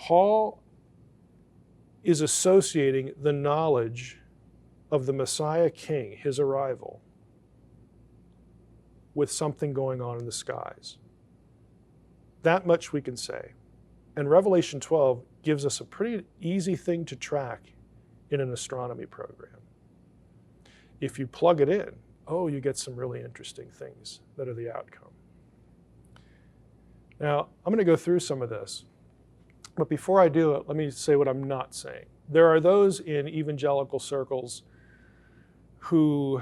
Paul is associating the knowledge of the Messiah King, his arrival, with something going on in the skies. That much we can say. And Revelation 12 gives us a pretty easy thing to track in an astronomy program. If you plug it in, oh, you get some really interesting things that are the outcome. Now, I'm going to go through some of this. But before I do it, let me say what I'm not saying. There are those in evangelical circles who,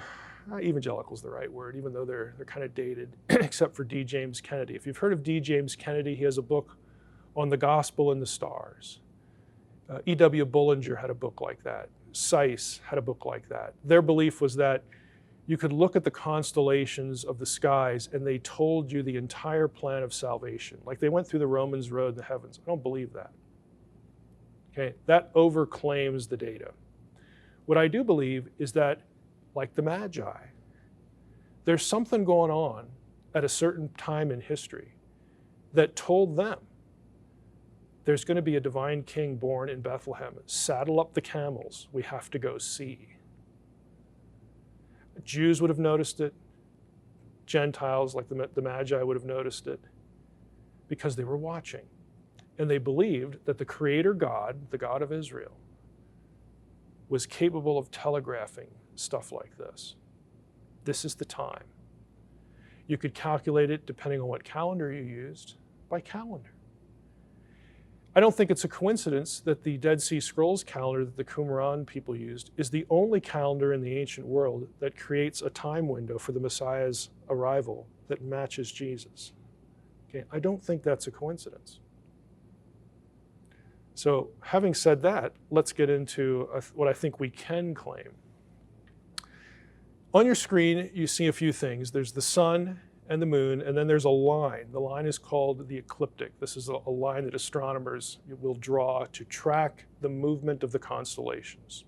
evangelical is the right word, even though they're kind of dated, except for D. James Kennedy. If you've heard of D. James Kennedy, he has a book on the gospel and the stars. E.W. Bullinger had a book like that. Seiss had a book like that. Their belief was that you could look at the constellations of the skies and they told you the entire plan of salvation. Like they went through the Romans road in the heavens. I don't believe that. Okay, that overclaims the data. What I do believe is that, like the Magi, there's something going on at a certain time in history that told them there's going to be a divine king born in Bethlehem. Saddle up the camels. We have to go see. Jews would have noticed it. Gentiles, like the Magi, would have noticed it because they were watching. And they believed that the Creator God, the God of Israel, was capable of telegraphing stuff like this. This is the time. You could calculate it, depending on what calendar you used, by calendar. I don't think it's a coincidence that the Dead Sea Scrolls calendar that the Qumran people used is the only calendar in the ancient world that creates a time window for the Messiah's arrival that matches Jesus. Okay, I don't think that's a coincidence. So having said that, let's get into what I think we can claim. On your screen, you see a few things. There's the sun and the moon, and then there's a line. The line is called the ecliptic. This is a line that astronomers will draw to track the movement of the constellations.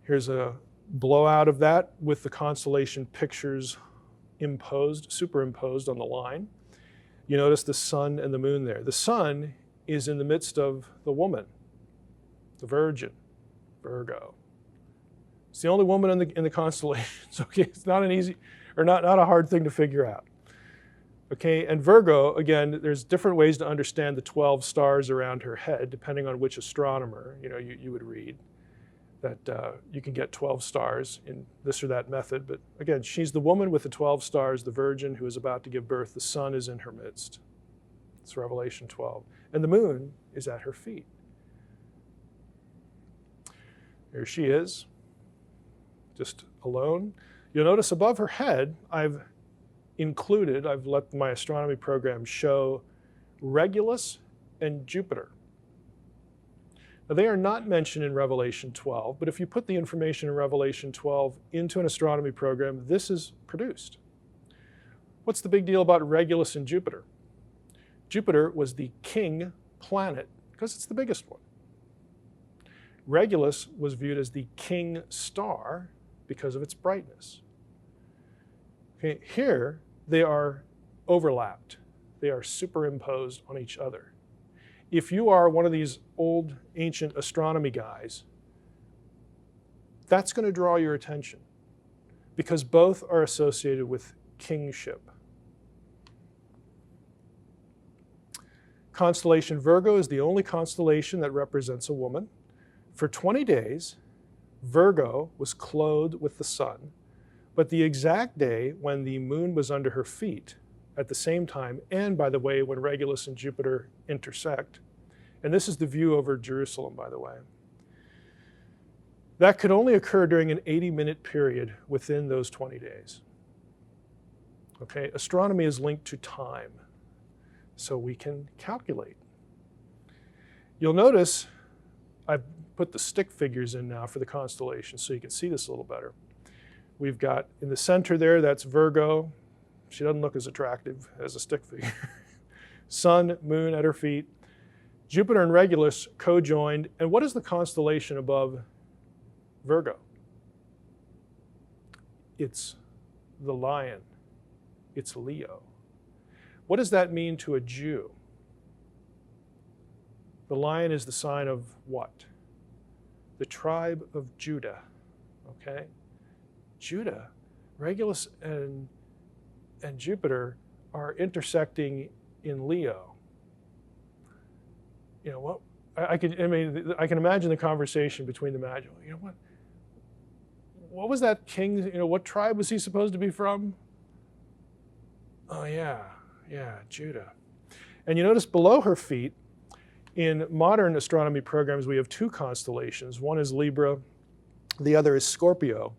Here's a blowout of that with the constellation pictures superimposed on the line. You notice the sun and the moon there. The sun is in the midst of the woman, the Virgin, Virgo. It's the only woman in the constellations. Okay, it's not an easy, or not a hard thing to figure out. Okay, and Virgo, again, there's different ways to understand the 12 stars around her head, depending on which astronomer you would read. That you can get 12 stars in this or that method, but again, she's the woman with the 12 stars, the Virgin who is about to give birth. The sun is in her midst. It's Revelation 12. And the moon is at her feet. There she is, just alone. You'll notice above her head, I've let my astronomy program show Regulus and Jupiter. Now, they are not mentioned in Revelation 12, but if you put the information in Revelation 12 into an astronomy program, this is produced. What's the big deal about Regulus and Jupiter? Jupiter was the king planet because it's the biggest one. Regulus was viewed as the king star because of its brightness. Okay, here they are overlapped. They are superimposed on each other. If you are one of these old ancient astronomy guys, that's going to draw your attention because both are associated with kingship. Constellation Virgo is the only constellation that represents a woman. For 20 days, Virgo was clothed with the sun, but the exact day when the moon was under her feet at the same time, and by the way, when Regulus and Jupiter intersect, and this is the view over Jerusalem, by the way, that could only occur during an 80-minute period within those 20 days. Okay, astronomy is linked to time, so we can calculate. You'll notice I've put the stick figures in now for the constellations so you can see this a little better. We've got in the center there, that's Virgo. She doesn't look as attractive as a stick figure. Sun, moon at her feet. Jupiter and Regulus co-joined. And what is the constellation above Virgo? It's the lion. It's Leo. What does that mean to a Jew? The lion is the sign of what? The tribe of Judah, okay? Judah, Regulus and Jupiter are intersecting in Leo. You know what? I can imagine the conversation between the Magi. You know what was that king? You know, what tribe was he supposed to be from? Oh yeah, Judah. And you notice below her feet, in modern astronomy programs, we have two constellations. One is Libra, the other is Scorpio.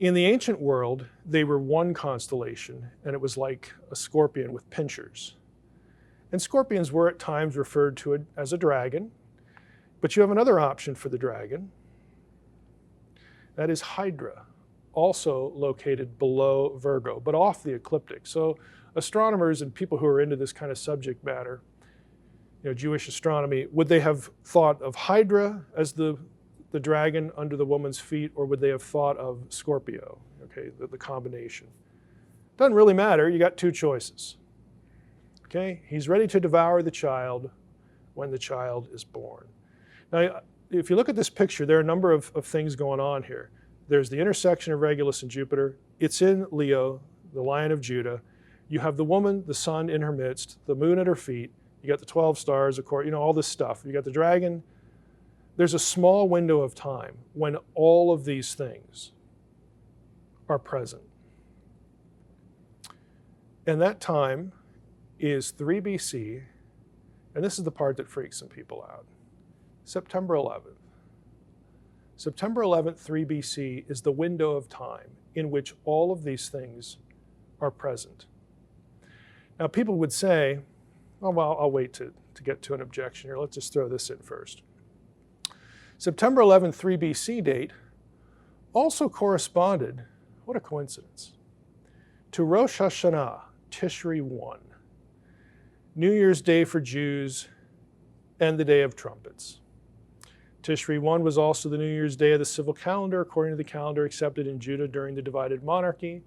In the ancient world, they were one constellation, and it was like a scorpion with pincers. And scorpions were at times referred to as a dragon, but you have another option for the dragon. That is Hydra, also located below Virgo, but off the ecliptic. So astronomers and people who are into this kind of subject matter, you know, Jewish astronomy, would they have thought of Hydra as the dragon under the woman's feet, or would they have thought of Scorpio, okay, the combination? Doesn't really matter, you got two choices. Okay, he's ready to devour the child when the child is born. Now, if you look at this picture, there are a number of things going on here. There's the intersection of Regulus and Jupiter. It's in Leo, the Lion of Judah. You have the woman, the sun in her midst, the moon at her feet. You got the 12 stars, of course, you know, all this stuff. You got the dragon. There's a small window of time when all of these things are present. And that time is 3 BC, and this is the part that freaks some people out. September 11th. September 11th, 3 BC is the window of time in which all of these things are present. Now people would say, oh, well, I'll wait to get to an objection here. Let's just throw this in first. September 11th, 3 BC date also corresponded, what a coincidence, to Rosh Hashanah, Tishri 1, New Year's Day for Jews, and the Day of Trumpets. Tishri 1 was also the New Year's Day of the civil calendar, according to the calendar accepted in Judah during the divided monarchy.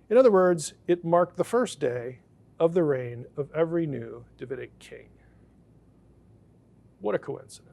In other words, it marked the first day of the reign of every new Davidic king. What a coincidence.